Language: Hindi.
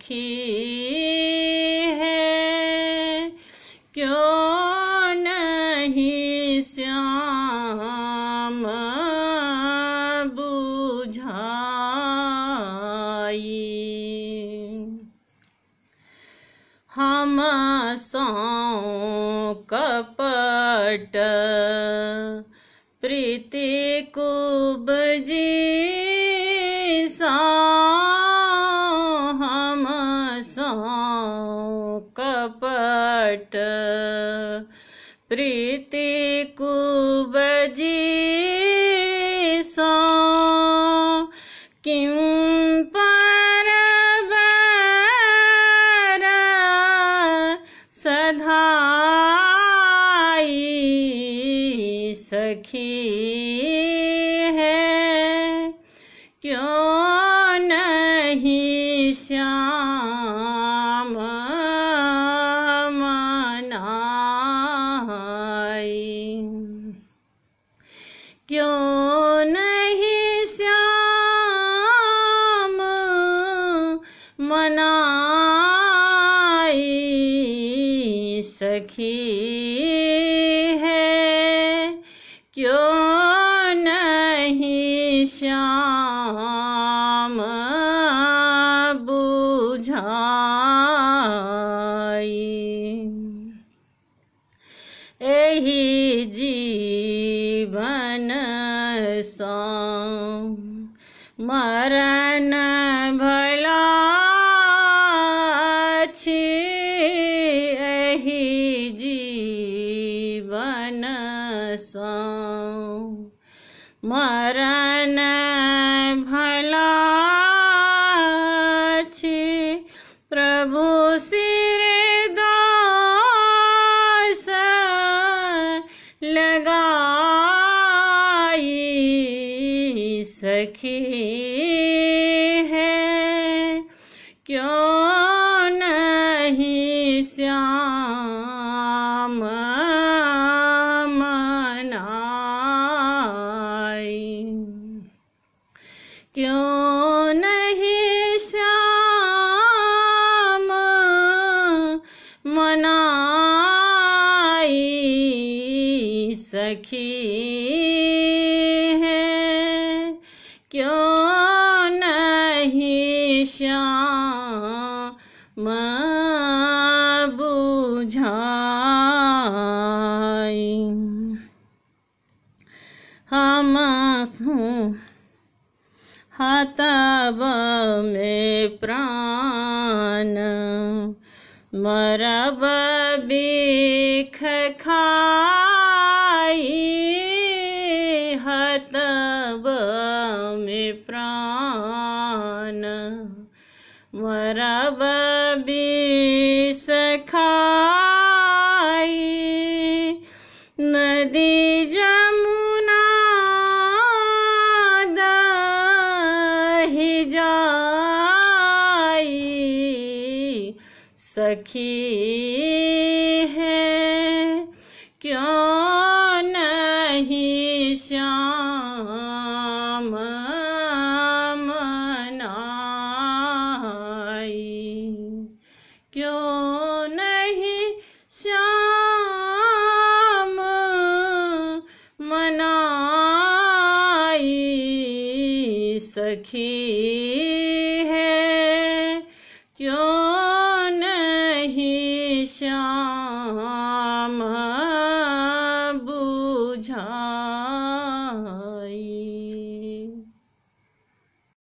सखी है, क्यों नहीं श्याम बुझाई। हम सौ कपट प्रीति कुबजी सा, हम सौ कपट प्रीति कुबजी सा, किं पर बैर सधाई। सखी है, क्यों नहीं श्याम मनाई। क्यों नहीं श्याम मनाई। सखी है, क्यों नहीं श्याम बुझाई। एही जीवन सो मरण भला छी। एही जीवन सो मरण भला छी। प्रभु सिर दास लगाई। सखी है, क्यों नहीं श्याम मनाई। क्यों नहीं श्याम मनाई। सखी है, क्यों नहीं श्याम बुझाई। हम हाथब में प्राण मरब बिख खाई। हाथब में प्राण मरब बिष खाई। नदी जमुना दही जाई। सखी है, क्यों नहीं श्याम मनाई। क्यों नहीं श्याम मनाई। सखी है, क्यों नहीं श्याम